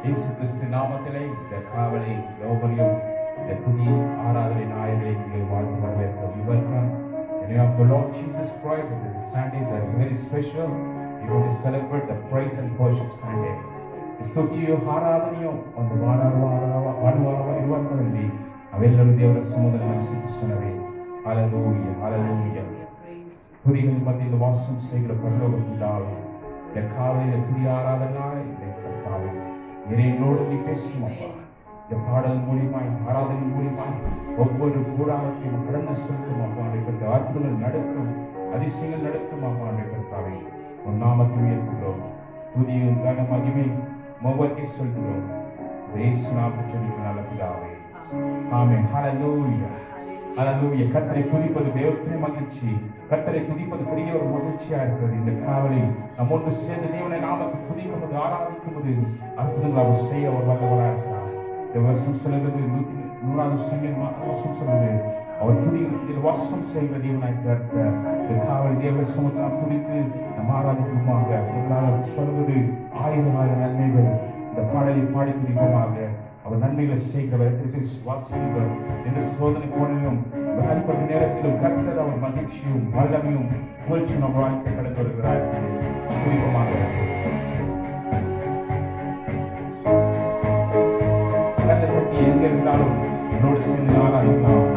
இயேசு கிறிஸ்து நாமத்திலே இந்த காவலை லோபரியும் இந்த புதிய ஆராதனை நாயகரை நீங்கள் வாழ்த்து வரவேற்க welcome in the name of the Lord Jesus Christ. And this Sunday that is very special. We want to celebrate the praise and worship Sunday. ಸ್ತುತಿಯು ಆರಾಧನೆಯು ಒಂದು ವಾರ ಇರುವಂತರಲ್ಲಿ ನಾವೆಲ್ಲರೂ ದೇವರ ಸಮೂಹದಲ್ಲಿ ಸ್ತುತಿಸುತ್ತೇವೆ. ஹalleluya ஹalleluya. புதிகள் மத்தியில் வாசம் செய்கிற பரலோக பிதாவே, இந்த காலையில புதிய ஆராதனை கர்த்தாவே என்னோடு நீ பேசும் அப்பா. இந்த பாடல் மூலியமாய் ஆராதனை மூலியமாய் ஒவ்வொரு கூடாரத்தையும் கடந்து செல்லும் அப்பா. அற்புதங்கள் நடக்கும், அதிசயங்கள் நடக்கும் அப்பா. கர்த்தாவே உன் நாமத்தை உயர்த்துகிறோம். புதிய கன மகிமை மொபைலுக்கு சொல்கிறோம். இயேசு நாமத்தில் ஜெபிக்கிறோம் நல்ல பிதாவே. ஆமென். ஹalleluya ஹalleluya. கர்த்தரை துதிப்பது தேவனுடைய மகிழ்ச்சி. கர்த்தரை துதிப்பது பெரிய ஒரு மகிழ்ச்சியா இருக்கிறது. இந்த காவலை நம்ம ஒன்று சேர்ந்து தேவனை நாமத்தை துதிக்கும் போது ஆராதிக்கும் போது அற்புதங்கள் அவர் செய்ய அவர் வல்லவராக இருக்கிறார். இந்த வருஷம் சொல்லுறது 100வது சங்கீதம் சொல்லுது அவர் துதியில் வாசம் செய்கிற தேவனாய் இருக்கிற இந்த காவல் தேவ சமூகத்தை நாம் துதித்து நம்ம ஆராதிக்குமாக சொல்வது 1000 நன்மைகள் இந்த பாடலை பாடி துதிக்குமாக அவர் நன்மைகளை செய்கிறவர்களுக்கு சுவாசிக்கிறவர். இந்த சோதனை கோணிலும் அடிப்பட்ட நேரத்திலும் கர்த்தர் அவர் மகிழ்ச்சியும் வல்லமையும் புகழ்ச்சியும் நம்ம வாழ்க்கை கடந்து வருகிறார். குறிப்பமாக கர்த்தர் பற்றி எங்க இருந்தாலும் என்னோடு சேர்ந்து ஆராதிக்கலாம்.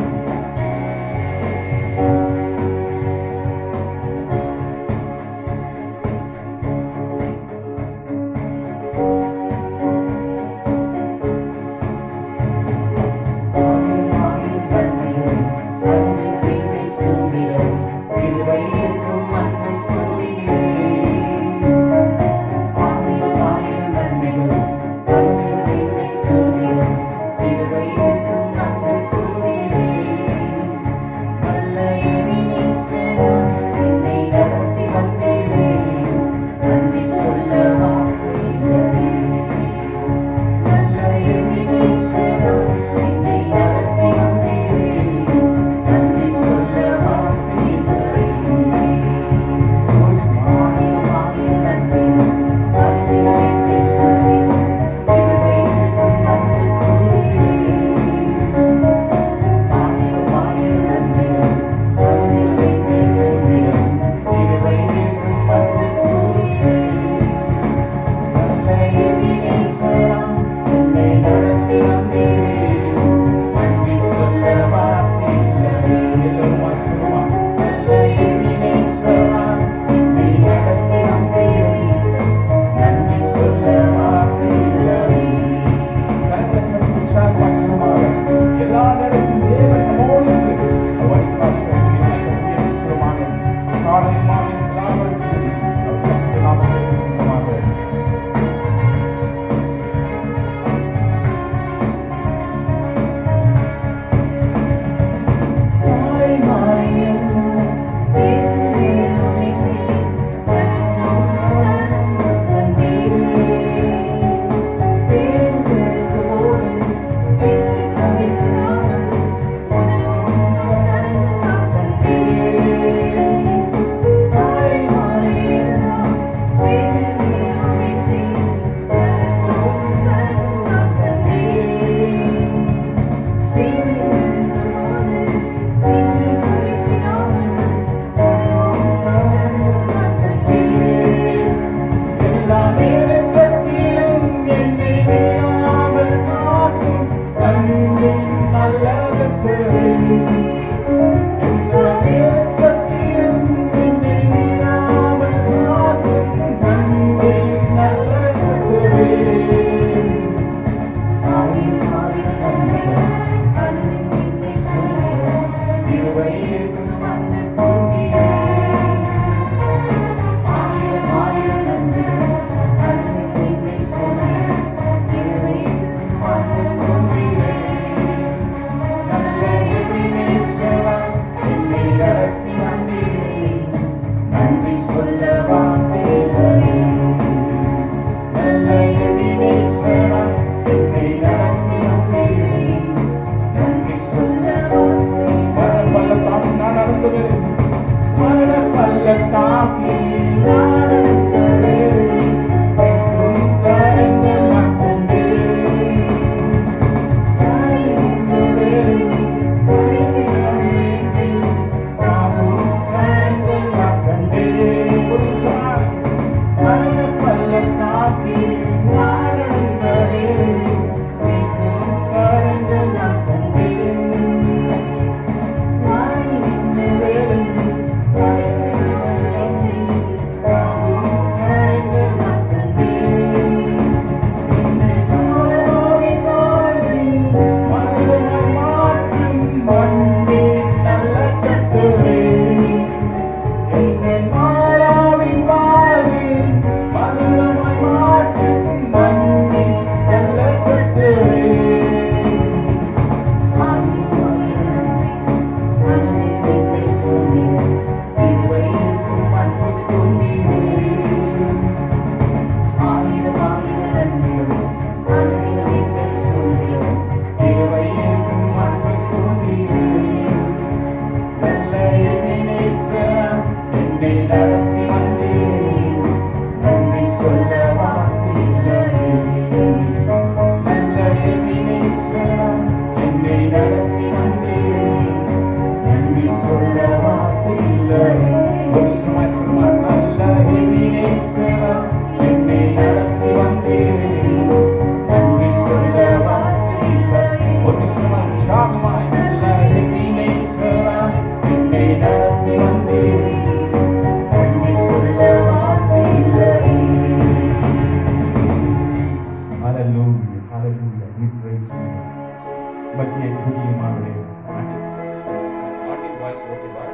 வாய்ஸ் ஓகேவா?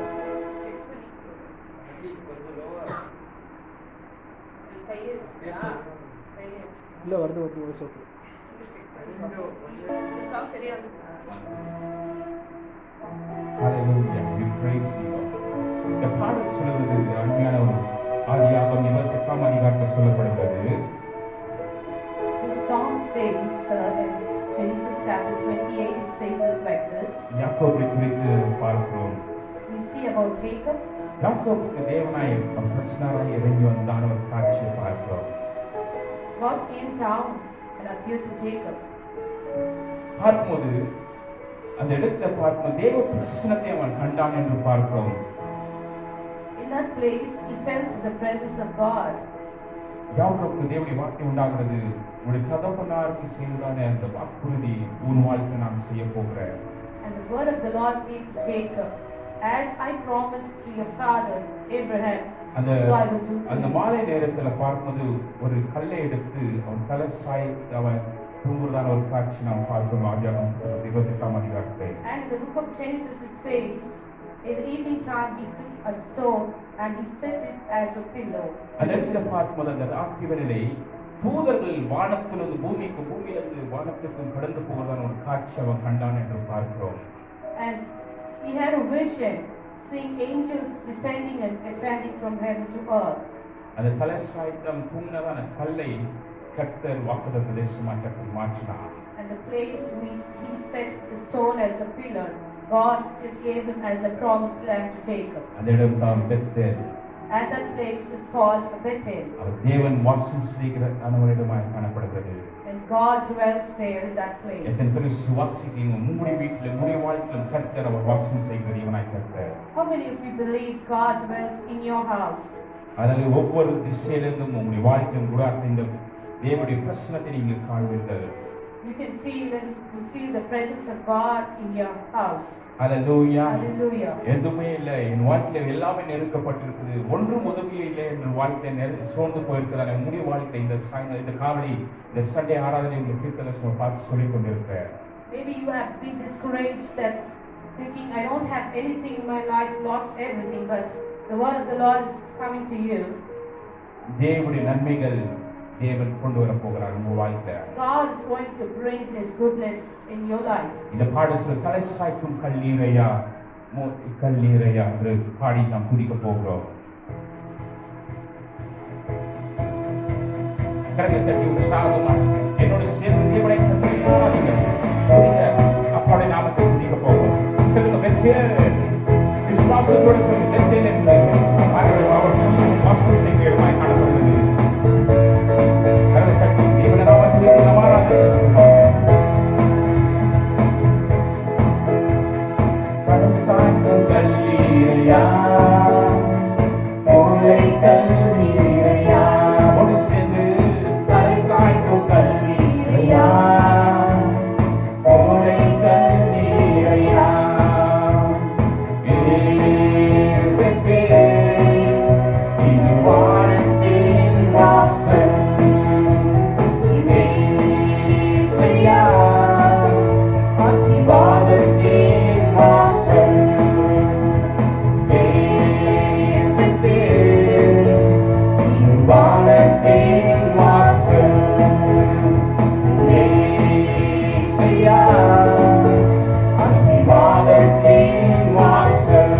இல்லை வருது voice okay. Hallelujah. We praise you, Lord. இந்த பாடல் சொல்வது அருமையான ஒரு ஆதியாகமம் 28ஆம் அதிகாரத்தில் சொல்லப்படுகிறது. This song says in Genesis chapter 28, it says it like this. யாக்கோபை குறித்து பார்க்கிறோம். We see about Jacob. யாக்கோபுக்கு தேவனாய் பிரசன்னராய் இறங்கி வந்தான ஒரு காட்சியை பார்க்கிறோம். God came down and appeared to Jacob. பார்க்கும்போது அந்த இடத்துல பார்க்கும்போது தேவ பிரசன்னத்தை அவன் கண்டான் என்று பார்க்கிறோம். In that place, he felt the presence of God. யாக்கோபுக்கு தேவனுடைய வார்த்தை உண்டாகிறது. உடைய தகப்பனாருக்கு செய்ததான அந்த வாக்குறுதி உன் வாழ்க்கை நான் செய்ய போகிறேன். And the word of the Lord came to Jacob, as I promised to your father Abraham, so I will do to அந்த you. மாலை நேரத்துல பார்க்கும்போது ஒரு கல்லை எடுத்து அவன் தலை சாய்த்து அவன் தூங்குறதான ஒரு காட்சி நாம் பார்க்கிறோம். ஆதியாகமம் 28ஆம் அதிகாரத்தை. And in the book of Genesis it says, in the evening time he took a stone and he set it as a pillow. அந்த இடத்துல பார்க்கும்போது அந்த ராத்திரி வேளையிலே தூதர்கள் வானத்திலிருந்து பூமிக்கும் பூமியிலிருந்து வானத்துக்கும் கடந்து போகிறதான ஒரு காட்சி அவன் கண்டான் என்று பார்க்கிறோம். And he had a vision, seeing angels descending and ascending from heaven to earth. அந்த தலை சாய்த்தம் தூங்கினதான கல்லை கர்த்தர் வாக்குத்தத்த தேசமாய் கர்த்தர் மாற்றினார். And the place he set the stone as a pillar, God just gave him as a promised land to Jacob. அந்த இடம் தான் Bethel. And that place is called Bethel. அவர் தேவன் வாசம் செய்கிற இடமாய் காணப்படுகிறது. And God dwells there in that place. எத்தனை பேர் விசுவாசிக்கிறீங்க? உங்களுடைய வீட்டில் உங்களுடைய வாழ்க்கையில் கர்த்தர் அவர் வாசம் செய்கிற தேவனாய் கர்த்தர். How many of you believe God dwells in your house? அதனால ஒவ்வொரு திசையிலிருந்தும் உங்களுடைய வாழ்க்கையின் கூடாரத்தில் இந்த தேவனுடைய பிரசன்னத்தை நீங்கள் காண்பீர்கள். You can feel the presence of God in your house. Hallelujah. Hallelujah. எதுவுமே இல்லை, என் வாழ்க்கையில் எல்லாமே நெருக்கப்பட்டிருக்குது, ஒன்றும் உதவியே இல்லை என்று வாழ்க்கையை சோர்ந்து போயிருக்கிறதான உங்களுடைய வாழ்க்கை இந்த சாயங்காலம் இந்த காவலி இந்த சண்டே ஆராதனை உங்கள் தீர்க்கதரிசனம் பார்த்து சொல்லிக் கொண்டிருக்கிறேன். Maybe you have been discouraged, that thinking, I don't have anything in my life, lost everything, but the word of the Lord is coming to you. தேவனுடைய நன்மைகள் தேவன் கொண்டு வர போகிறார் உங்கள் வாழ்க்கையில. God is going to bring his goodness in your life. இந்த பாடல் தலை சாய்க்கும் கல்லீரையா கல்லீரையா என்று பாடி நாம் துதிக்க போகிறோம். கரங்களை தட்டி உற்சாகமாக என்னோட சேர்ந்து தேவனை துதிக்க அப்பாவுடைய நாமத்தை துதிக்க போகிறோம். சொல்லுங்க பெத்தேல். விசுவாசத்தோடு சொல்லுங்க பெத்தேல் என்று அவர் வாசம் செய்கிற இடமாய் காணப்படுகிறது. கரங்களை தட்டி தேவனை நாமத்தை நமாராதனை செய்கிறோம். சாய்க்கும் கல்லீரையா ஓலை கல்லீரையா ஒன்று சேர்ந்து தலை சாய்க்கும் கல்லீரையா ஓலை கல்லீரையா இது வானத்தின் வாசல் இசையா ஆசீர்வாதத்தின் வாசல் வானத்தின் வாசல் இசையா ஆசீர்வாதத்தின் வாசல்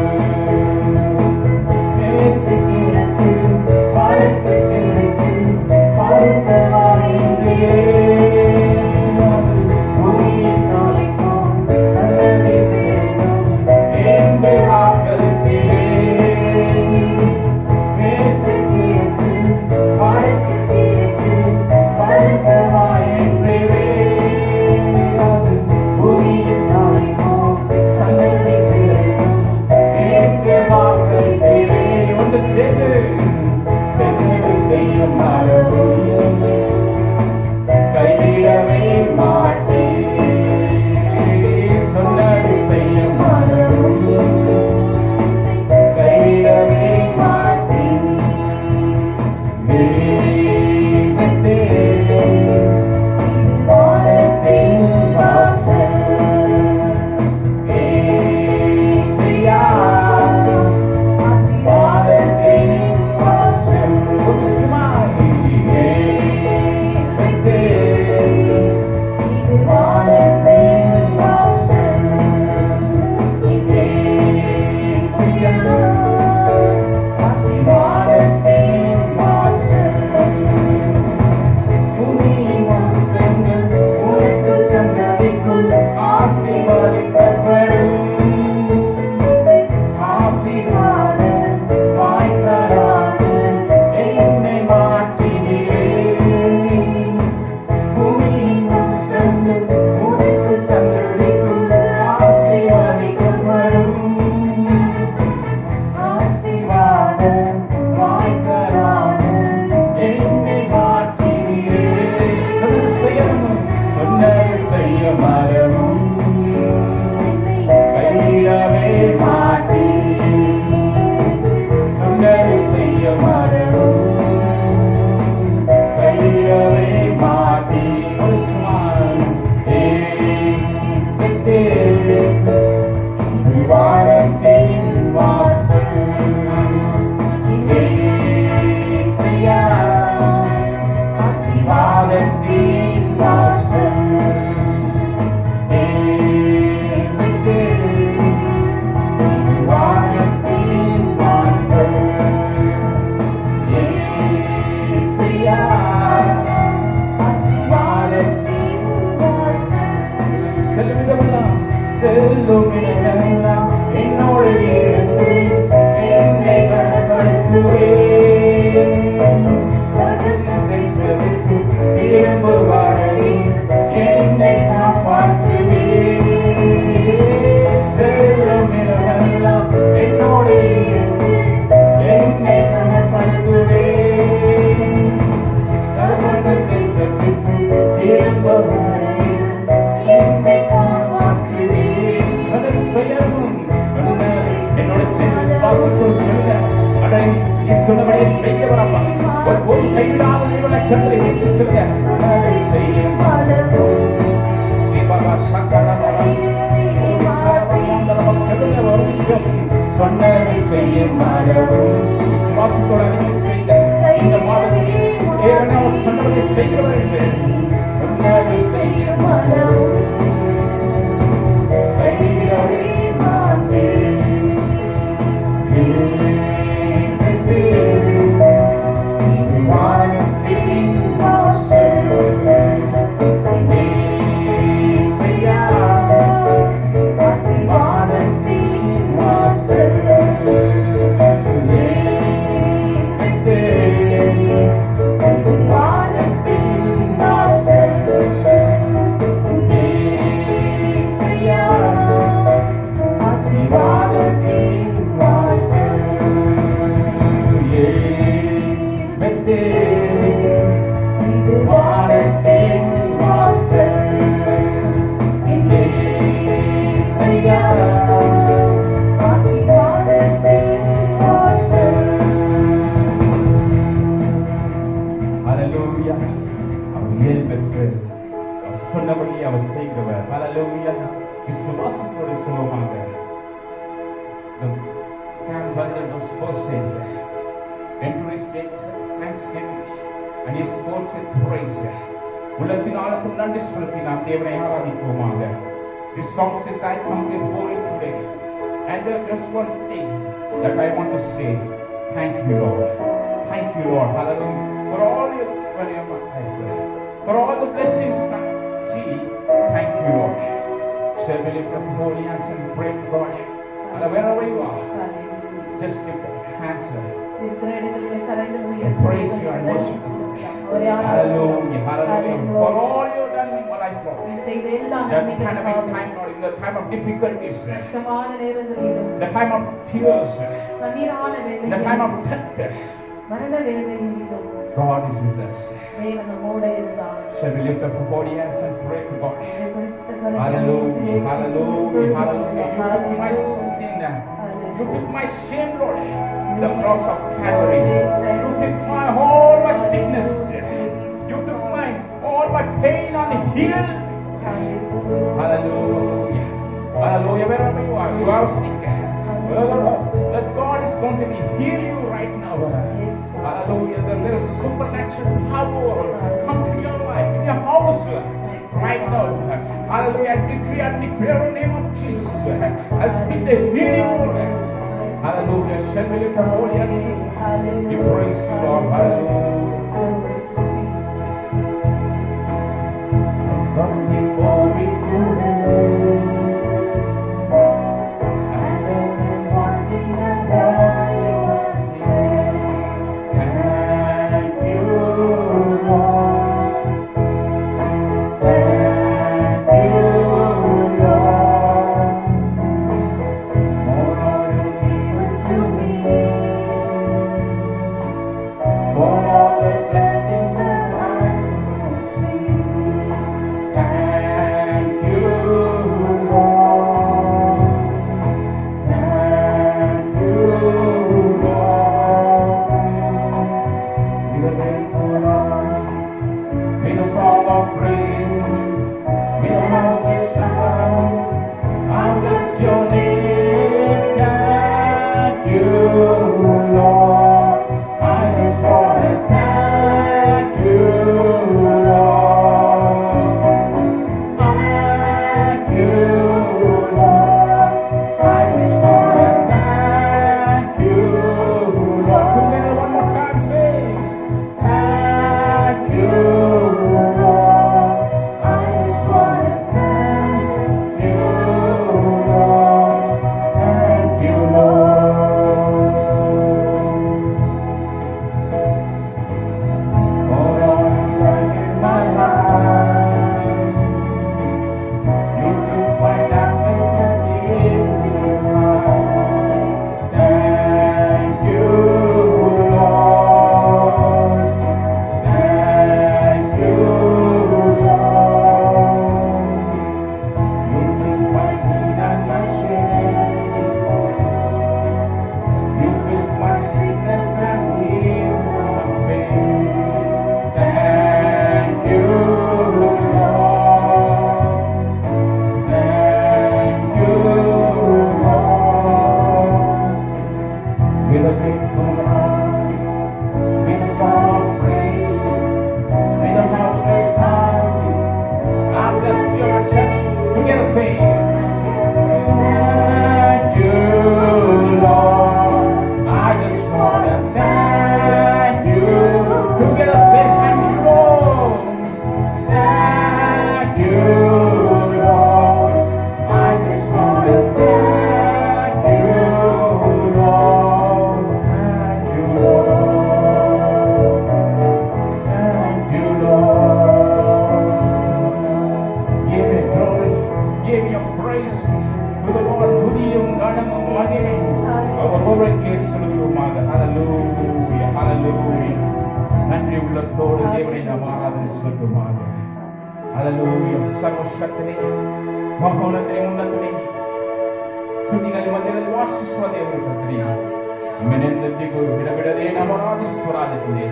This song says, I come before you today. And there's just one thing that I want to say. Thank you, Lord. Thank you, Lord. Hallelujah. For all your for all the blessings I see. Thank you, Lord. Shall we lift up holy hands and pray to God? And wherever you are, just lift up hands and praise you and worship you. Hallelujah, hallelujah. For all you've done in my life, Lord. That kind of time, Lord, in the time of difficulties, the time of tears, the time of death, God is with us. Shall we lift up our body hands and pray to God? Hallelujah, hallelujah, hallelujah. You took my sin, you took my shame, Lord, the cross of Calvary. You took all my sickness. You took all my pain and healed. Hallelujah, hallelujah. Wherever you are sick. That God is going to heal you right now. Hallelujah. There is a supernatural power come to your life, in your house right now. Hallelujah. I decree and declare in the name of Jesus. I'll speak the healing word. Hallelujah. Shall we lift our holy hands? We praise you, Lord. Hallelujah. Come before we today. For all the மகிமை அவர் ஒவ்வொருக்கே செலுத்துவோமாக. ஹalleluya ஹalleluya. நன்றி உள்ளத்தோடு தேவனை நாம் ஆராதனை செலுத்துவோமாக. ஹalleluya. சர்வசக்தனே மகோன்னதனே உன்னதனே ಸುದ್ದಿಗಳಲ್ಲಿ ಮಧ್ಯದಲ್ಲಿ ವಾಸಿಸುವ ದೇವರು ಕರ್ತನೇ, ನಿಮ್ಮನೆಂದೆಂದಿಗೂ ಬಿಡಬಿಡದೆ ನಮ್ಮ ಆರಾಧಿಸುವರಾದ ತಂದೆ,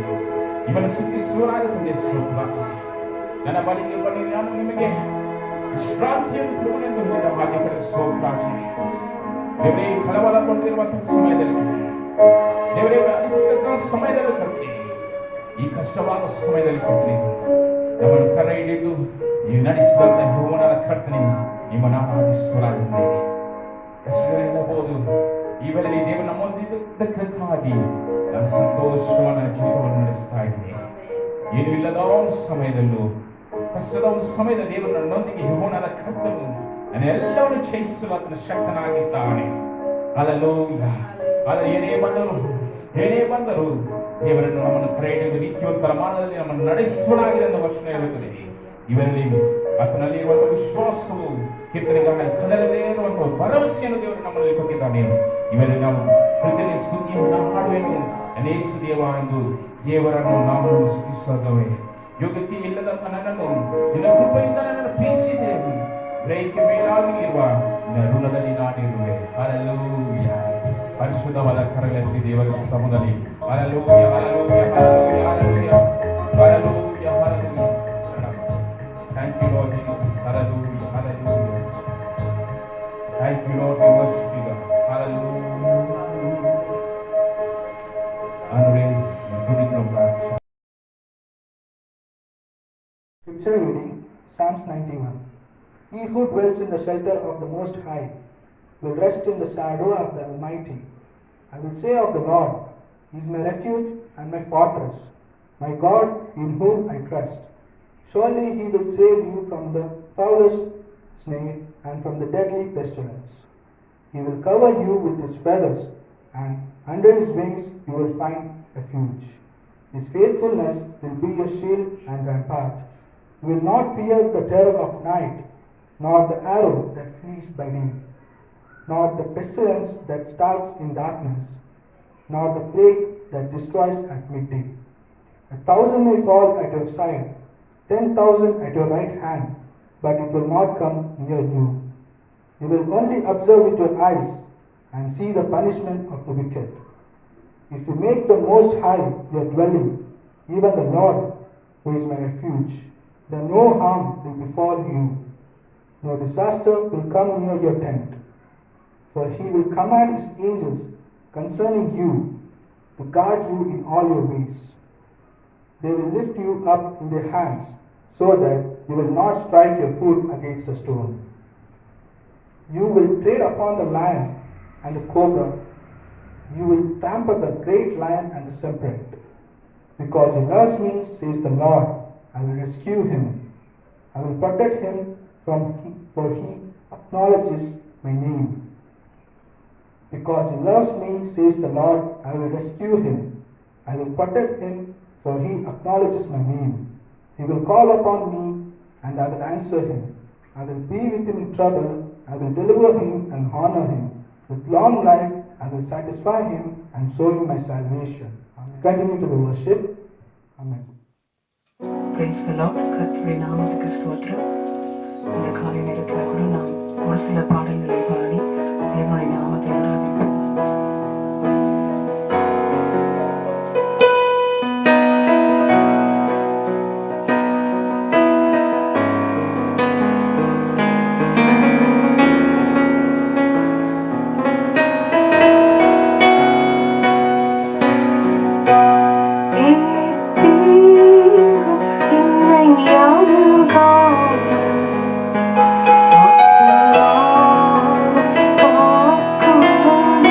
ನಿಮ್ಮನ್ನು ಸ್ತುತಿಸುವರಾದ ತಂದೆ, ಸ್ತೋತ್ರ. ನನ್ನ ಬಳಿಗೆ ಬನ್ನಿ, ನಾನು ನಿಮಗೆ ವಿಶ್ರಾಂತಿಯನ್ನು ಕೊಡುವೆನೆಂದು ಹೇಳಿದ ಭಾಗ್ಯಗಳ ಸ್ತೋತ್ರ. ದೇವರೇ, ಕಳವಳಗೊಂಡಿರುವಂತಹ ಸಮಯದಲ್ಲಿ, ದೇವರೇ, ಸಮಯದಲ್ಲಿ ಕರ್ತನೇ, ಈ ಕಷ್ಟವಾದ ಸಮಯದಲ್ಲಿ ಕರ್ತನೇ, ನಮ್ಮನ್ನು ಕರೆ ಹಿಡಿದು ನೀವು ನಡೆಸಿದಂತ ಯೆಹೋವನ ಕರ್ತನೇ, ನಿಮ್ಮನ್ನು ಆರಾಧಿಸುವರಾದ ತಂದೆ. ಹೇಳಬಹುದು ಈ ವೇಳೆಯಲ್ಲಿ ದೇವರು ನಮ್ಮೊಂದಿದ್ದಕ್ಕಾಗಿ ನಾನು ಸಂತೋಷವಾದ ಜೀವನವನ್ನು ನಡೆಸ್ತಾ ಇದ್ದೀನಿ. ಏನು ಇಲ್ಲದ ಒಂದು ಸಮಯದಲ್ಲೂ, ಕಷ್ಟದ ಒಂದು ಸಮಯದ ದೇವರು ನನ್ನೊಂದಿಗೆ ಯೆಹೋವನಾದ ಕರ್ತನು ನನ್ನೆಲ್ಲವನ್ನು ಜಯಿಸಲು ಆತನ ಶಕ್ತನಾಗಿದ್ದಾನೆ. ಹಲ್ಲೆಲೂಯಾ. ಏನೇ ಬಂದರು ದೇವರನ್ನು ನಮ್ಮನ್ನು ಪ್ರೇರಣೆ ನೀತಿವಂತರ ಮಾರ್ಗದಲ್ಲಿ ನಮ್ಮನ್ನು ನಡೆಸುವನಾಗಿದೆ ಅನ್ನೋ ವಚನ ಹೇಳುತ್ತದೆ. ಇವೆಲ್ಲಿ ಆತನಲ್ಲಿ ಇರುವಂತಹ ವಿಶ್ವಾಸವು ಕೀರ್ತನೆಗಾಗಿ ಕದಲದೇ ಇರುವಂತಹ ಭರವಸೆಯನ್ನು ದೇವರು ನಮ್ಮಲ್ಲಿ ಕೊಟ್ಟಿದ್ದಾನೆ. ಇವೆಲ್ಲ ನಾವು ಕೃತಜ್ಞ ಸ್ತುತಿಯನ್ನು ಮಾಡುವೆನು. ಅನೇಕ ದೇವ ಎಂದು ದೇವರನ್ನು ನಾವು ಸ್ತುತಿಸುತ್ತೇವೆ. ಯೋಗ್ಯತೆ ಇಲ್ಲದಂತ ನನ್ನನ್ನು ನಿನ್ನ ಕೃಪೆಯಿಂದ ನನ್ನನ್ನು ಪ್ರೀತಿಸಿದ್ದೇವೆ. ಗ್ರಹಿಕೆ ಮೇಲಾಗಿ ಇರುವ ನಿನ್ನ ಋಣದಲ್ಲಿ ನಾನಿರುವೆ. ಹಲ್ಲೆಲೂಯಾ. ಪರಿಶುದ್ಧವಾದ ಕರಗಸಿ ದೇವರ ಸ್ತಂಭದಲ್ಲಿ hallelujah hallelujah hallelujah hallelujah hallelujah hallelujah. Thank you, Lord Jesus. Hallelujah. Hallelujah. Thank you, Lord. We worship you, God. Hallelujah. Scripture reading, Psalms 91. He who dwells in the shelter of the Most High will rest in the shadow of the Almighty. I will say of the Lord, He is my refuge and my fortress, my God in whom I trust. Surely He will save you from the foulest snare and from the deadly pestilence. He will cover you with His feathers, and under His wings you will find refuge. His faithfulness will be your shield and rampart. You will not fear the terror of night, nor the arrow that flees by day, nor the pestilence that stalks in darkness, nor the plague that destroys at midday. 1,000 may fall at your side, 10,000 at your right hand, but it will not come near you. You will only observe with your eyes and see the punishment of the wicked. If you make the Most High your dwelling, even the Lord, who is my refuge, then no harm will befall you, no disaster will come near your tent. For He will command His angels concerning you to guard you in all your ways. They will lift you up in their hands, so that you will not strike your foot against a stone. You will tread upon the lion and the cobra. You will trample the great lion and the serpent. Because He loves me, says the Lord, I will rescue Him. I will protect Him for He acknowledges my name. Because He loves me, says the Lord, I will rescue Him. I will protect Him, for He acknowledges my name. He will call upon me, and I will answer him. I will be with him in trouble. I will deliver him and honor him. With long life, I will satisfy him and show him my salvation. Amen. Continue to the worship. Amen. Praise the Lord. கர்த்தருடைய நாமத்துக்கு ஸ்தோத்திரம். இந்த காலை நேரத்தில் கூட நாம் ஒரு சில பாடல்களை பாடி தேவனுடைய நாமத்தை ஆராதிப்போம். Oh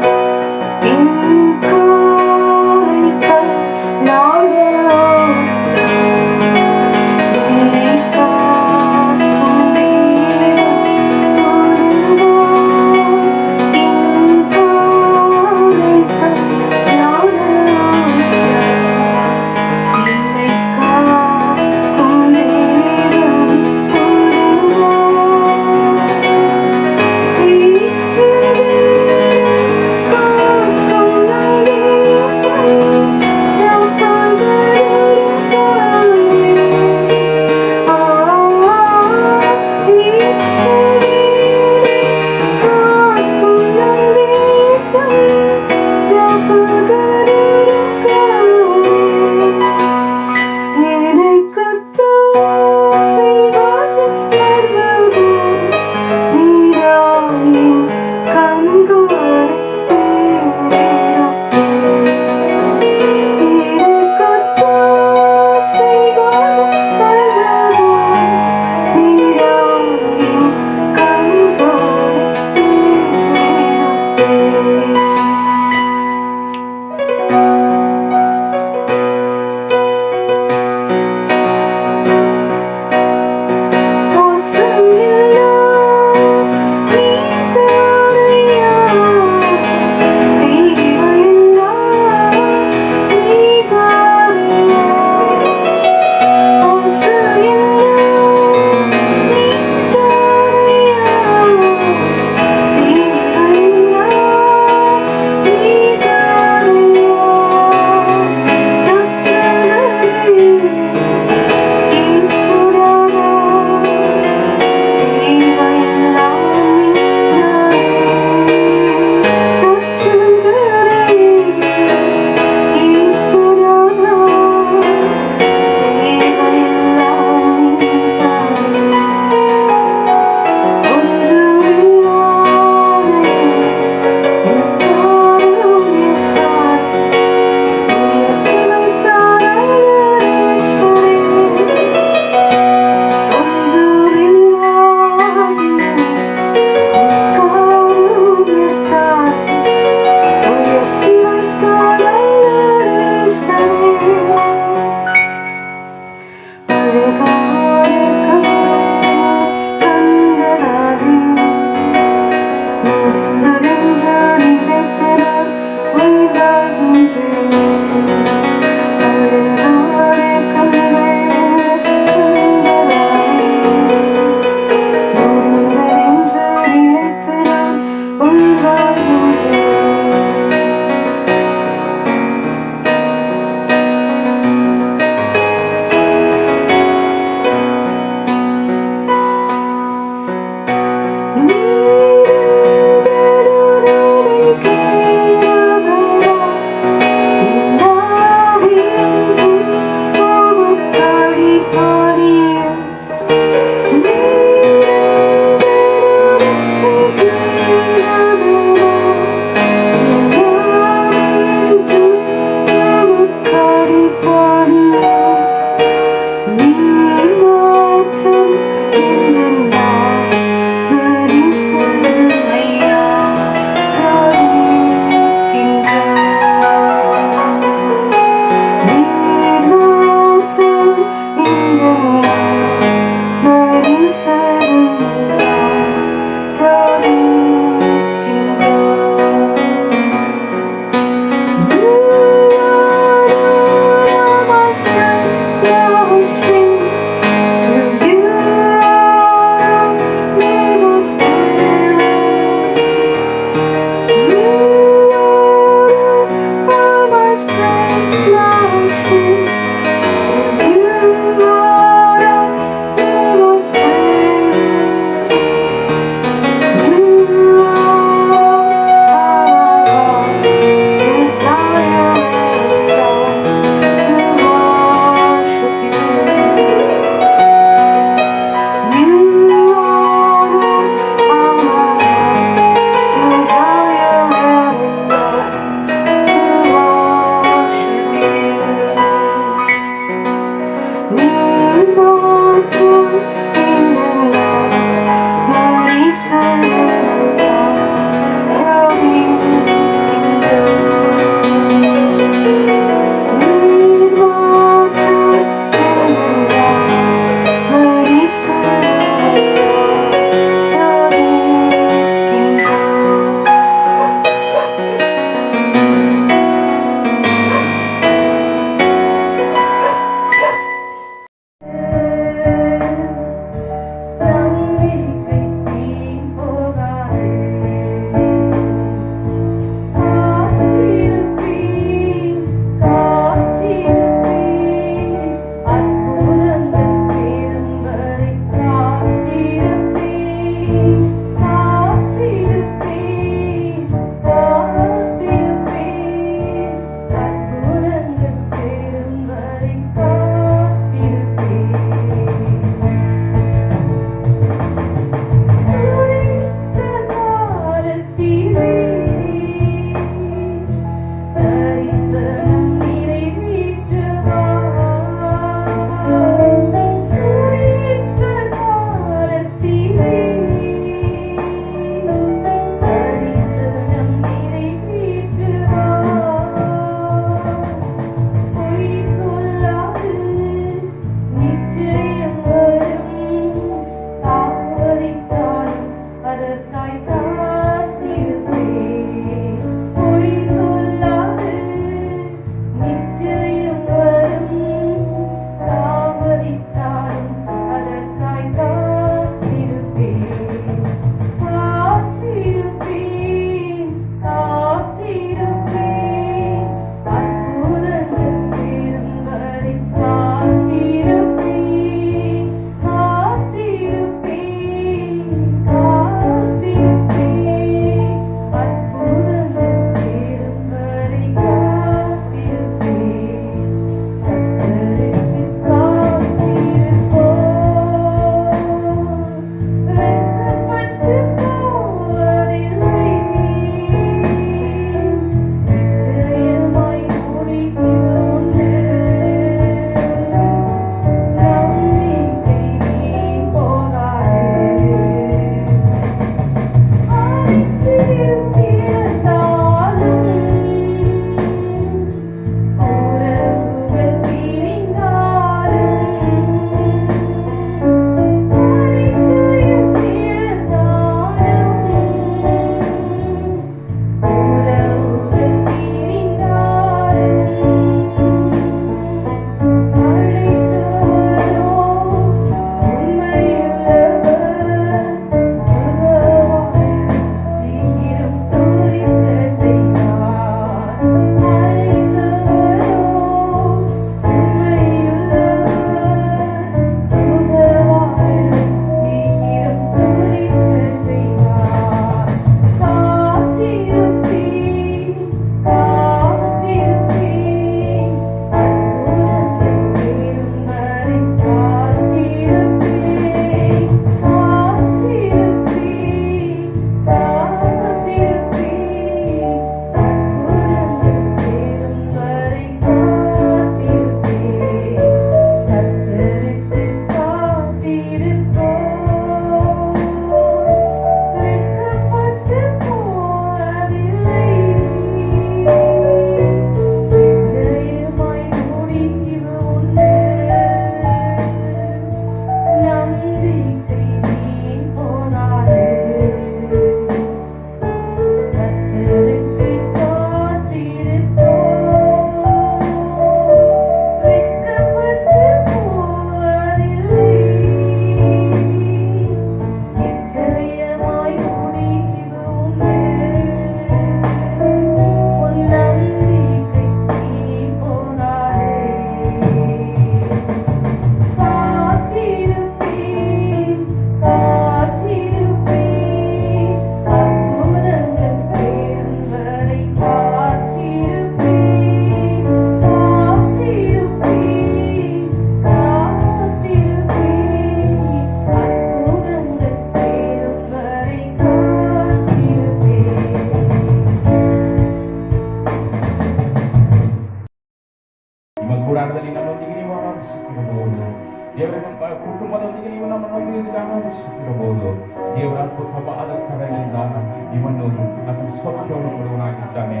ವಾಕ್ಯವನ್ನು ಕೊಡುವನಾಗಿದ್ದಾನೆ.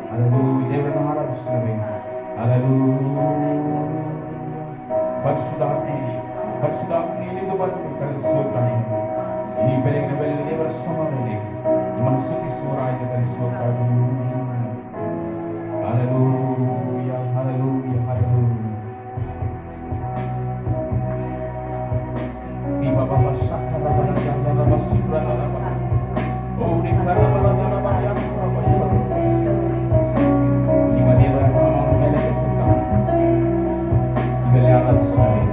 ಹಲ್ಲೆಲೂಯಾ. ದೇವರನ್ನು ಆರಾಧಿಸುತ್ತೇವೆ. ಹಲ್ಲೆಲೂಯಾ. ಪರಿಶುದ್ಧಾತ್ಮನಿಂದ ಬಂದು ಕಲಿಸುತ್ತಾನೆ. ಈ ಬೆಳಗಿನ ಬೆಳಗ್ಗೆ ದೇವರ ಸಮಾನದಲ್ಲಿ ನಿಮ್ಮನ್ನು ಸ್ತುತಿಸುವರಾಗಿ ಕಲಿಸುತ್ತಾನೆ. Hallelujah, hallelujah, hallelujah. ಈ ಬಾಬಾ ಶಕರಬಲ ಜಂಗಮ ಸಿಬ್ರನಬ ಓಡಿ ಕರಬಲದರಬ ಯಾಕರಬ ಶಕ ನಿಮ್ಮ ದೇವರ ನಾಮವನ್ನು ಮೇಲೆತ್ತುತ್ತಾ ಇವೆಲ್ಲ ಆರಾಧಿಸುತ್ತೇವೆ.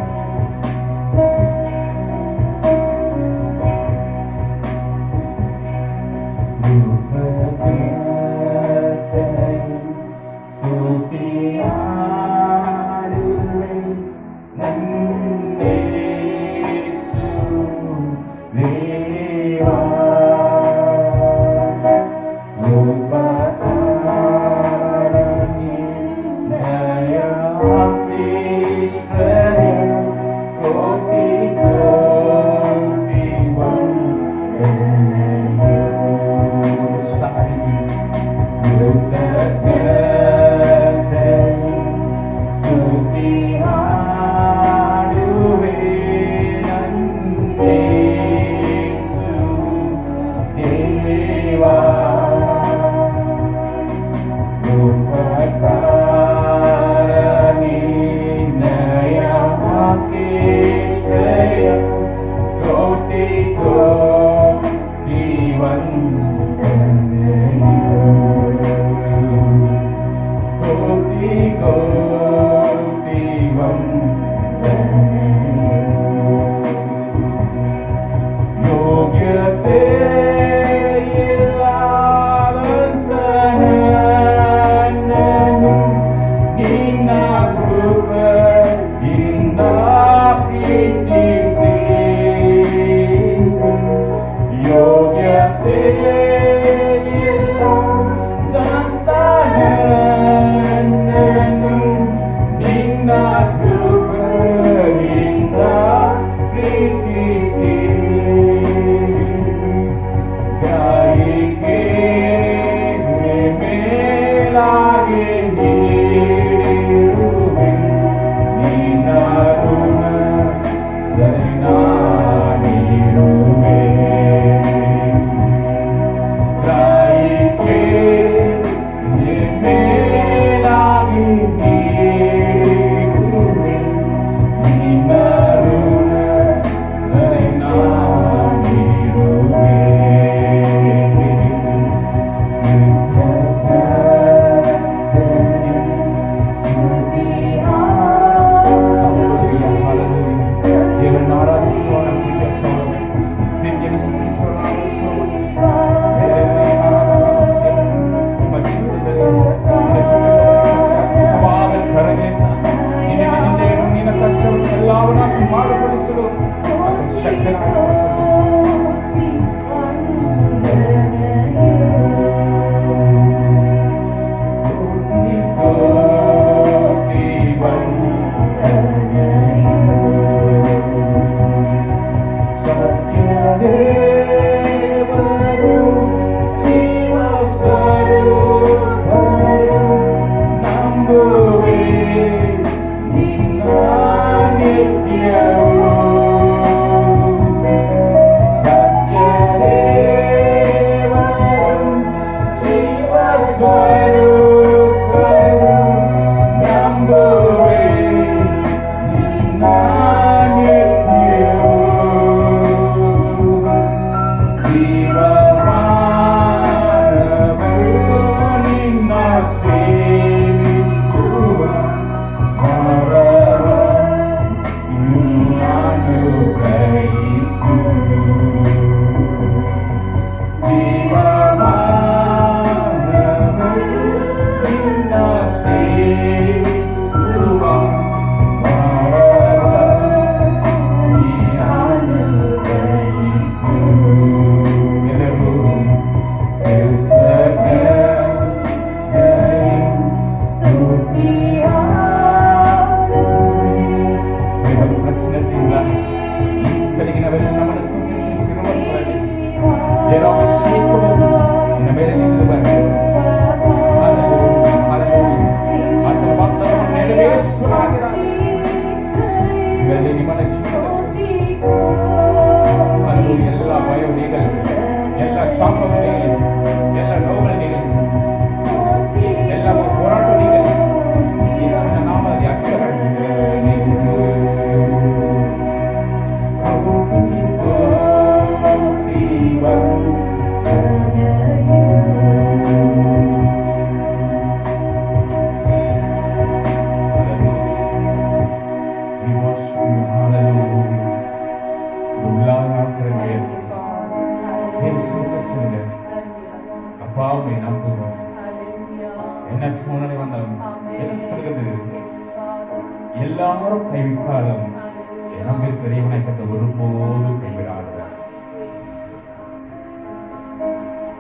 என்ன சூழ்நிலை வந்தாலும் Amen. என்ன சொல்கிறது? Yes, Father. எல்லாரும் கைவிட்டாலும் Hallelujah. நம்பி பெரியவனை கத்த ஒருபோதும் கைவிடாதவர்.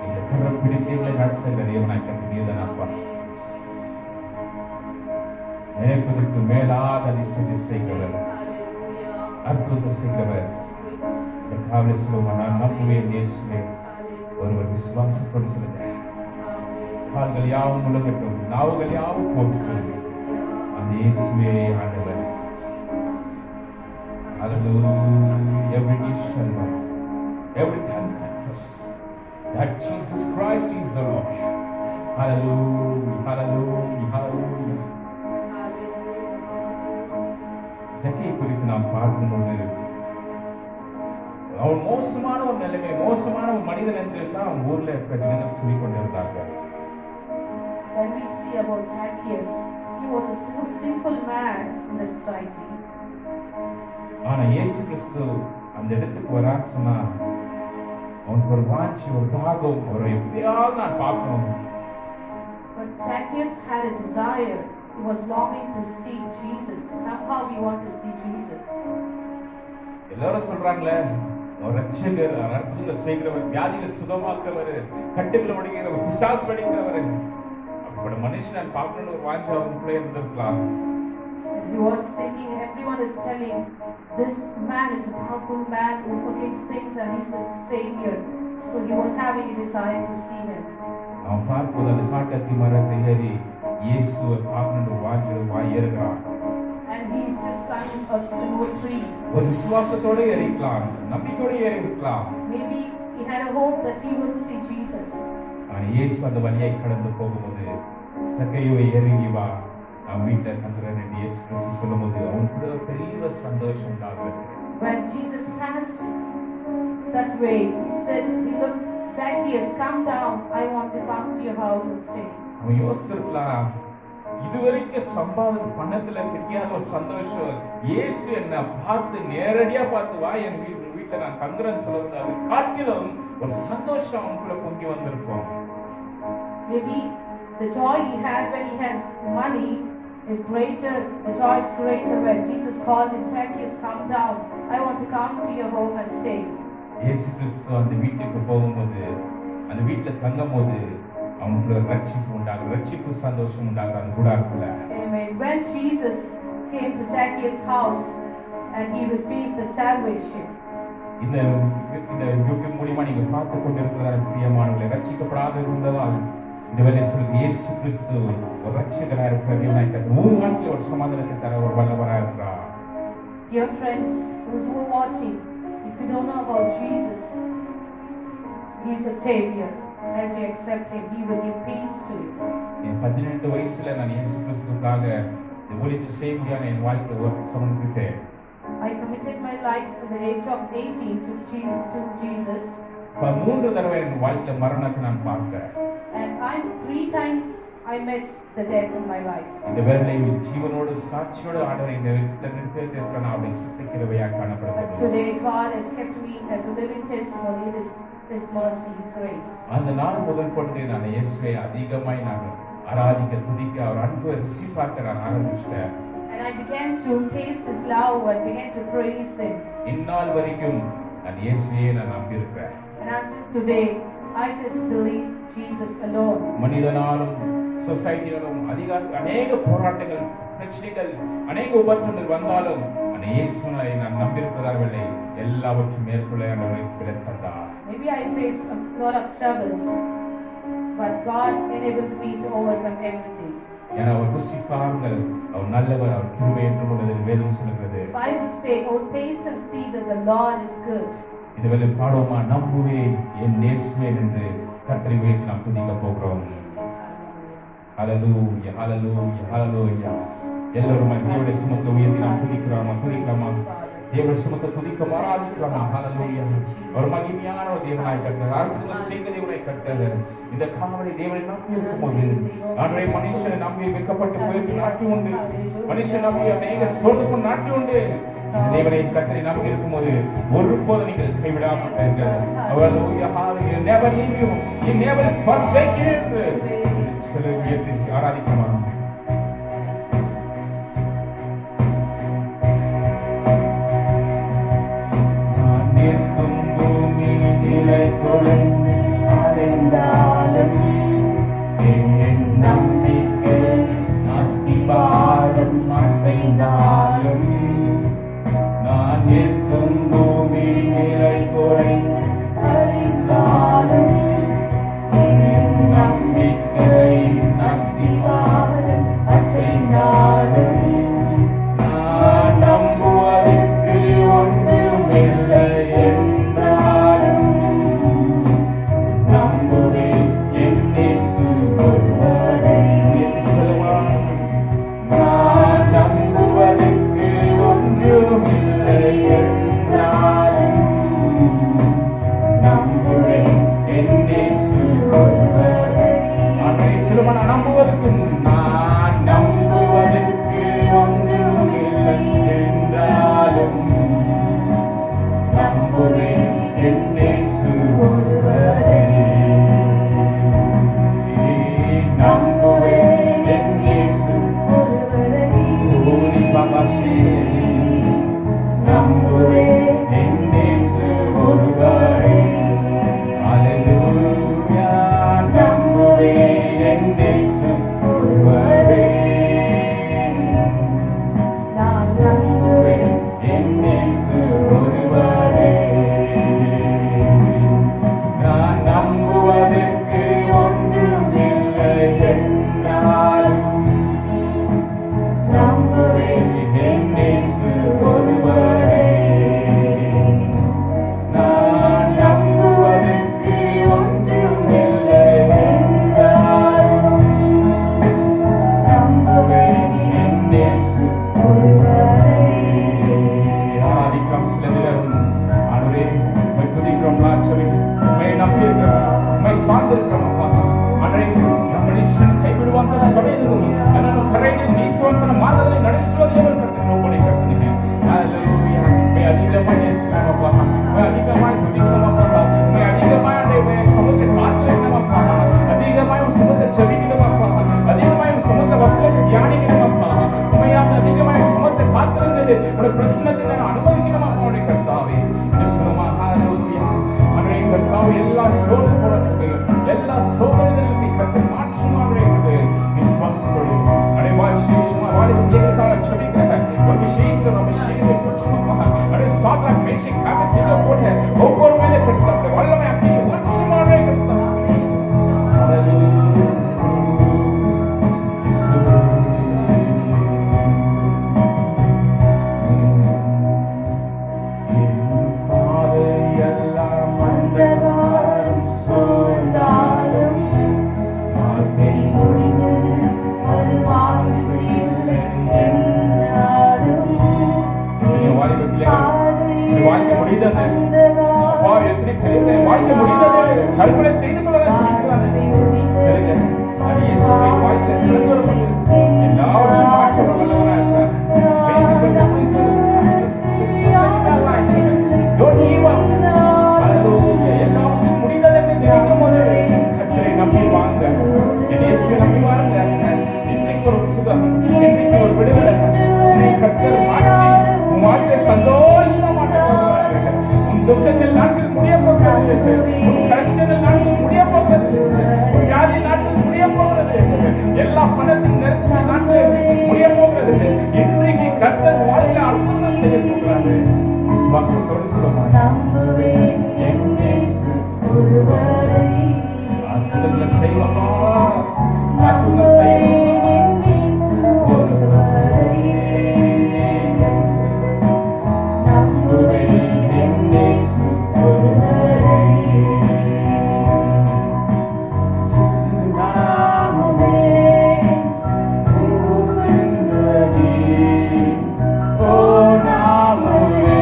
இந்த கரம் பிடித்தவர்களை நடத்த பெரியவனை கத்த நீதனப்பா. நினைப்பதற்கு மேலாக அதிசயம் செய்கிறவர், அற்புதம் செய்கிறவர். இந்த காவலை சொல்லுவோம், நான் நம்புவேன் இயேசுவே. ஒருவர் விசுவாசத்தோடு சொல்லுங்க. கால்கள் யாவும் முழங்கட்டும், நாவுகள் யாவும் போற்றட்டும். அந்த இயேசுவே ஆண்டவர். Hallelujah. Every knee shall bow, every tongue confess that Jesus Christ is the Lord. Hallelujah, hallelujah, hallelujah. சக்கை குறித்து நாம் பார்க்கும்போது அவன் மோசமான ஒரு நிலைமை, மோசமான ஒரு மனிதன் என்று தான் அவன் ஊர்ல இருக்கிற ஜனங்கள் சொல்லிக் கொண்டிருந்தார்கள். When we see about Zacchaeus, he was a sinful man in the society. ஆனா இயேசு கிறிஸ்து அந்த இடத்துக்கு வரான்னு சொன்னா அவனுக்கு ஒரு வாஞ்சி, ஒரு தாகம், ஒரு எப்படியாவது நான் பார்க்கணும். But Zacchaeus had a desire. He was longing to see Jesus. Somehow he wanted to see Jesus. எல்லாரும் சொல்றாங்களே, அவர் ரட்சகர், அற்புதங்களை செய்கிறவர், வியாதிகளை சுகமாக்குறவர், கட்டுகளை உடைக்கிறவர், பிசாசு அடிக்கிறவர். அப்படிப்பட்ட மனுஷன் பார்க்கணும்னு ஒரு வாஞ்சி அவனுக்குள்ளே இருந்திருக்கலாம். He was thinking, everyone is telling, this man is a powerful man who forgives sins and he's a savior. So he was having a desire to see him. அவன் பார்ப்பது அந்த காட்டத்தி மரத்தை ஏறி இயேசுவை பார்க்கணும்னு வாஞ்சியோடு வாயேறுகிறான். And he is just climbing a sycamore tree. ஒரு விசுவாசத்தோட ஏறிக்கலாம், நம்பிக்கையோட ஏறி இருக்கலாம். Maybe he had a hope that he would see Jesus. ஆனால் இயேசு அந்த வழியை கடந்து போகும்போது சக்கையோவை இறங்கி வா, நான் வீட்டில் தங்குறேன் என்று இயேசு கிறிஸ்து சொல்லும்போது அவனுக்கு ஒரு பெரிய சந்தோஷம் உண்டாகிறது. When Jesus passed that way, he said, look, Zacchaeus, come down. I want to come to your house and stay. அவன் யோசித்திருக்கலாம், இதுவரைக்கும் சம்பாதனை பணத்துல கிடைக்காத ஒரு சந்தோஷம் இயேசு என்ன பார்த்து நேரடியா பார்த்து வா என் வீட்டுல நான் தங்குறேன்னு சொல்லுவது, அது காட்டிலும் ஒரு சந்தோஷம் அவனுக்குள்ள பொங்கி வந்திருக்கும். Maybe the joy he had when he had money is greater. The joy is greater when Jesus called him, Zacchaeus, come down. I want to come to your home and stay. இயேசு கிறிஸ்து அந்த வீட்டுக்கு போகும்போது, அந்த வீட்டுல தங்கும் போது அவனுக்குள்ள ரட்சிப்பு உண்டாகும், ரட்சிப்பு சந்தோஷம் உண்டாகும் அந்த கூடாரத்துல. Amen. When Jesus came to Zacchaeus' house and he received the salvation. இந்த யூடியூப் மூலமா நீங்க பார்த்து கொண்டிருக்கிற பிரியமானவர்களே, ரட்சிக்கப்படாத இருந்ததால் இந்த வேலையை சொல்லுது, இயேசு கிறிஸ்து ஒரு ரட்சகராக இருக்கிற மூணு வாழ்க்கையில் ஒரு சமாதானத்தை தர ஒரு வல்லவராக இருக்கிறார். Dear friends, those who are watching, if you don't know about Jesus, he is the Savior. As you accept him, he will give peace to you. என் 18 வயசுல நான் இயேசு கிறிஸ்துக்காக இந்த ஊழியத்தை செய்ய முடியாத என் வாழ்க்கை சமர்ப்பித்தேன். I committed my life at the age of 18 to Jesus. 3 தடவை என் வாழ்க்கையில மரணத்தை நான் பார்த்தேன். And 3 times I met the death in my life. இந்த வேளை ஜீவனோடு சாட்சியோடு ஆண்டவர் இந்த நிறுத்தி இருக்கிற அவரை சித்திக்கிறவையாக But காணப்படுகிறது. today God has kept me as a living testimony. His mercy, His grace. அந்த நாள் முதல் கொண்டு நான் இயேசுவை அதிகமாய் நான் ஆராதிக்க, துதிக்க, அவர் அன்பை ருசி பார்க்க நான் ஆரம்பிச்சிட்டேன். And I began to taste His love and began to praise Him. இந்நாள் வரைக்கும் நான் இயேசுவையே நான் நம்பியிருக்கிறேன். And until today, I just believe Jesus alone. மனிதனாலும் சொசைட்டியிலும் அநேக போராட்டங்கள், பிரச்சனைகள், அநேக உபத்திரங்கள் வந்தாலும் அந்த இயேசுவை நான் நம்பியிருப்பதாகவில்லை, எல்லாவற்றையும் மேற்கொள்ள ஆண்டவர் விலக்கந்தார். Maybe I faced a lot of troubles, but God enabled me to overcome everything. ஏன்னா அவர் ருசிப்பார்கள், அவர் நல்லவர், அவர் கிருபை என்று உள்ளது வேதம் சொல்கிறது. Bible say, "Oh, taste and see that the Lord is good." இந்த வேளை பாடுவோமா, நம்புவேன் என் இயேசுவேன் என்று கர்த்தரை உயர்த்தி நாம் துதிக்க போகிறோம். ஹல்லேலூயா, ஹல்லேலூயா, ஹல்லேலூயா. எல்லாரும் தேவனுடைய சுமத்தை உயர்த்தி நாம் துதிக்கலாமா? தேவனுடைய சுமத்தை துதிக்க ஆராதிக்கலாமா? ஹல்லேலூயா. ஒரு மகிமையான ஒரு தேவனாய் கர்த்தர், அற்புதங்களை செய்கிற தேவனாய் கர்த்தர், இந்த காவலை தேவனை நம்பி இருக்கும்போது ஆண்டவரே, மனுஷனை நம்பி வைக்கப்பட்டு போயிட்டு நாட்டி உண்டு, மனுஷன் நம்பி அநேக சோர்ந்து நாட்டி உண்டு. இந்த தேவனை கர்த்தரை நம்பி இருக்கும்போது ஒருபோதும் நீங்கள் கைவிடாமல் ஹல்லேலூயா, ஹல்லேலூயா. He never leave you, he never forsake you. கையெழுத்து ஆராதிக்கலாம். நான் நிற்கும் பூமி நிலை குலைந்து அடைந்தாலும் என் நம்பிக்கை அஸ்திபாரம் அசைந்தாலும், நான் நிற்கும் பூமி நிலை குலைந்து அடைந்தாலும் என் நம்பிக்கை அஸ்திபாரம் அசைந்தாலும், நான் நம்புவதற்கு ஒன்றுமில்லை என்றாலும் நம்புவேன் என் இயேசு ஒருவரை. நான் நம்புவதற்கு ஒன்றுமில்லை என்றாலும் நம்புவேன் என் இயேசு ஒருவரை. அன்றைய சிறுவன் நம்புவதற்கு நான் நம்புவதற்கு ஒன்றுமில்லை என்றாலும் நம்புவேன் என் இயேசு ஒருவரை. நம்புவேன் என் இயேசு ஒருவரை. ஓடி பாபாஷே நம்புவேன் என் இயேசு ஒருவரை. அல்லேலூயா நம்புவேன் என் இயேசு ஒருவரை. நான் நம்புவேன் என் இயேசு ஒருவரை. நான் நம்புவதற்கு ஒன்றுமில்லை என்றாலும் நம்புவேன் என் இயேசு ஒருவரை. நான் நம்புவதற்கு ஒன்றுமில்லை என்றாலும் நம்புவேன் என் இயேசு ஒருவரை. ஆதிக்கம் சில நேரம் ஆண்டவரே உம்மை துதிக்கிறோம், நாச்சவே உம்மை நம்பியிருக்கிறோம், உம்மை சார்ந்திருக்கிறோம் அப்பா. ஆண்டவரே ನಮ್ಮ ಮನುಷ್ಯನ ಕೈ ಬಿಡುವಂತ ಸಮಯದಲ್ಲಿ ನನ್ನನ್ನು ಕರೆಗೆ ನೀತಿವಂತನ ಮಾರ್ಗದಲ್ಲಿ ನಡೆಸುವ ದೇವರು ಕರ್ತನೆ ಒಬ್ಬನೇ ಕರ್ತನೆ. ಹalleluya. ಮೈ ಅಧಿಕമായി ನೇಸಿக்கிறோம்ப்பா, ಮೈ ಅಧಿಕമായി துதிக்கிறோம்ப்பா, ಮೈ ಅಧಿಕമായി ಆண்டವರೇ ಸಮುದ್ರ ಕಾತುರೈக்கிறோம்ப்பா, அதிகமாய் ಸಮುದ್ರ ಜಪಿக்கிறோம்ப்பா, அதிகமாய் ಸಮುದ್ರ ವಸನத்தை தியானிக்கிறோம்ப்பா, உம்மையால் அதிகமாய் ಸಮುದ್ರ ಕಾತುರೈನಲ್ಲಿ ஒரு பிரசன்னத்தை நான் அனுபவிக்கிறோம்ப்பா உம்முடைய கர்த்தாவே. கிறிஸ்துவா ஹalleluya. ஆண்டவரே கர்த்தாவே எல்லா சோர்வு போறதுக்கு எல்லா சோதனைகளுக்கு கர்த்தர் மாற்றுமாறு விசுவாசத்தோடு அடே வாய்ச்சிமா வாடி ஏகத்தால ச்சமிக்கிறேன். ஒரு விசேஷ அபிஷேகத்தை கொடுச்சுமா அடே சாத்ரா மேஷி காமெட்டில போட்டு ஒவ்வொரு மேலே கர்த்தர் வல்லமை அக்கி உச்சமாவே கர்த்தர். ஹalleluya. கற்பனை செய்து எல்லாவற்றும் மாற்ற வல்லவனா எல்லாவற்றும் முடிந்தது என்று நினைக்கும் போது கர்த்தரை நம்பி வாங்க, என் இயேசுவை நம்பி வாருங்க. இன்னைக்கு ஒரு சுகம், இன்னைக்கு ஒரு விடுதலை கர்த்தர் மாற்றி உன் வாழ்க்கை சந்தோஷமா மாற்ற. உன் துக்கங்கள் நாட்கள் முடிய போகிறது, உன் கஷ்டங்கள் நாட்கள் முடிய போகிறது, உன் வியாதி நாட்கள் முடிய போகிறது, எல்லா பணத்தின் நெருக்கடி நாட்கள் முடிய போகிறது. இன்றைக்கு கர்த்தர் வாழ்க்கை அற்புதம் செய்ய போகிறாரு. விசுவாசத்தோடு சொல்லுமா, நம்புவேன் என் இயேசு ஒருவரை. அற்புதங்களை செய்வமா, அற்புதங்களை செய்வமா ஒருவரை. நம்புவேன் என் இயேசு ஒருவரை. ஜிசு நாமமே ஓ நாமமே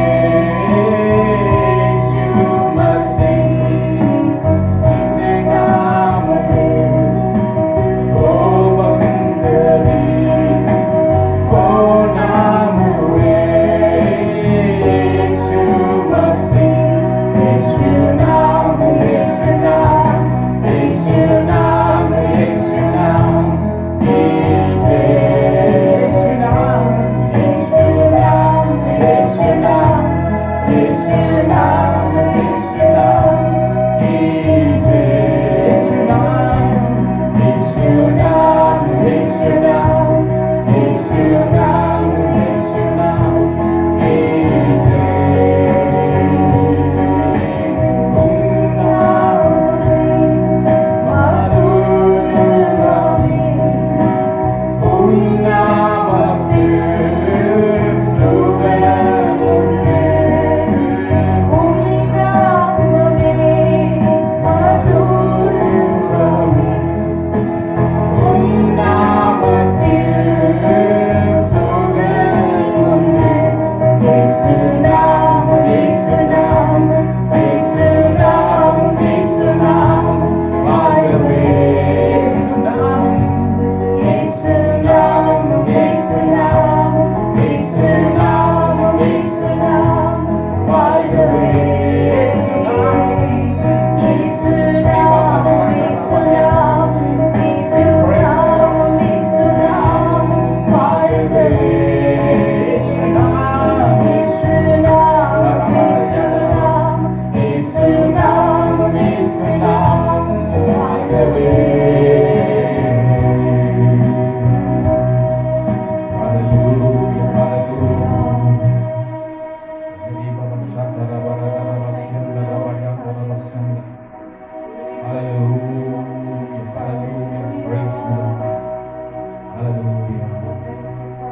Hallelujah.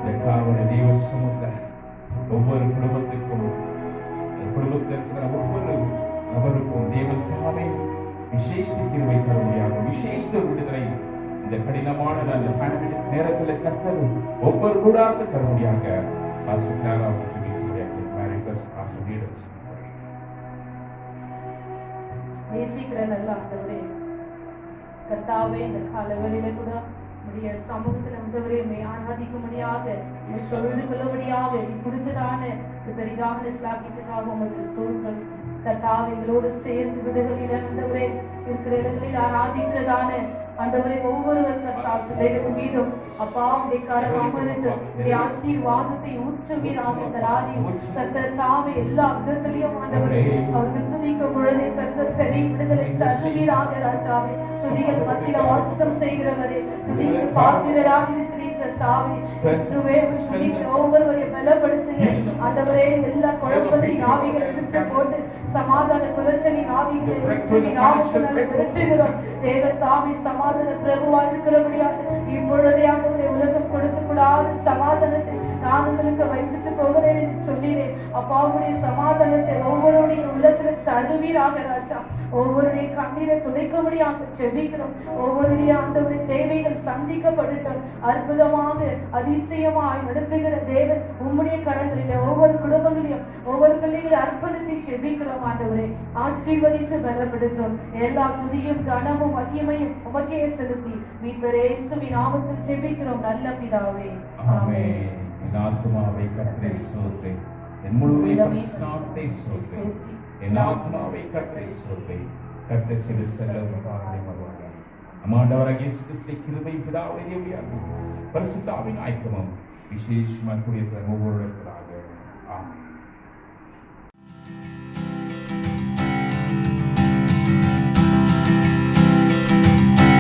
இந்த தெய்வ சமூக ஒவ்வொரு குடும்பத்திற்கும் குடும்பத்தில் இருக்கிற ஒவ்வொரு நபருக்கும் தேவன் தாமே விசேஷ கிருபை தரும்படியாக விசேஷ விடுதலை இந்த கடினமான நல்ல பேண்டமிக் நேரத்தில் கர்த்தர் ஒவ்வொரு கூடாக தரும்படியாக நேசிக்கிற நல்ல ஆண்டவரே, கர்த்தாவே இந்த காலவெளியில கூட உடைய சமூகத்தில் ஆண்டவரே ஆராதிக்கும்படியாக தொழுது கொள்ளும்படியாக நீ கொடுத்ததான பெரிதான ஸ்லாகியத்துக்காக உமக்கு ஸ்தோத்திரம். கர்த்தாவே எங்களோடு சேர்ந்து விடுதலையில ஆண்டவரே இருக்கிற இடங்களில் ஆராதிக்கிறதான ஆண்டவரே ஒவ்வொருவர் கர்த்தா பிள்ளைகள் மீதும் அப்பா உடைய கரம் அமரட்டும். உடைய ஆசீர்வாதத்தை ஊற்றுவீராக இந்த நாளில் கர்த்தர் தாமே எல்லா விதத்திலையும் ஆண்டவரே அவர்கள் துதிக்கும் பொழுதே கர்த்தர் பெரிய விடுதலை தருவீராக ராஜாவே. துதிகள் மத்தியில வாசம் செய்கிறவரே, துதிக்கு பாத்திரராக இருக்கிறீர்கள் தாவே. இயேசுவே துதிக்கிற ஒவ்வொருவரையும் பலப்படுத்துங்க ஆண்டவரே. எல்லா குழப்பத்தின் ஆவிகளை விட்டு போட்டு சமாதான குலச்சலின் ஆவிகளை இயேசுவின் நாமத்தினால விரட்டுகிறோம். தேவன் தாமே சமாதான பிரபுவா இருக்கிறபடியாக இப்பொழுதே ஆண்டவரே உலகம் கொடுக்க கூடாத சமாதானத்தை நான் உங்களுக்கு வைத்துட்டு போகிறேன் என்று சொன்னீரேன். அப்பாவுடைய சமாதானத்தை ஒவ்வொருடைய உள்ளத்துல தருவீராக ராஜா. ஒவ்வொருடைய கண்ணீரை துடைக்கும்படியாக செபிக்கிறோம். ஒவ்வொருடைய ஆண்டவருடைய தேவைகள் சந்திக்கப்படட்டும். அற்புதமாக அதிசயமாய் நடத்துகிற தேவன் உம்முடைய கரங்களிலே ஒவ்வொரு குடும்பங்களையும் ஒவ்வொரு பிள்ளைகளை அர்ப்பணித்து செபிக்கிறோம் ஆண்டவரே. ஆசீர்வதித்து பலப்படுத்தும். எல்லா துதியும் கனமும் மகிமையும் உமக்கே செலுத்தி மீட்பர் இயேசுவின் நாமத்தில் செபிக்கிறோம் நல்ல பிதாவே. ஆமென். என் ஆத்மாவை கர்த்தரை ஸ்தோத்திரி, என் முழு பரிசுத்தத்தை ஸ்தோத்திரி. என் ஆத்மாவை கர்த்தரை ஸ்தோத்திரி. கர்த்தர் செய்த சகல உபகாரங்களையும் மறவாதே. ஆண்டவராகிய இயேசு கிறிஸ்துவின் கிருபை பிதாவே தேவனுடைய பரிசுத்த ஆவியின் ஐக்கியமும் விசேஷமாக கூடியிருக்கிற ஒவ்வொருவருக்கும் ஆமென்.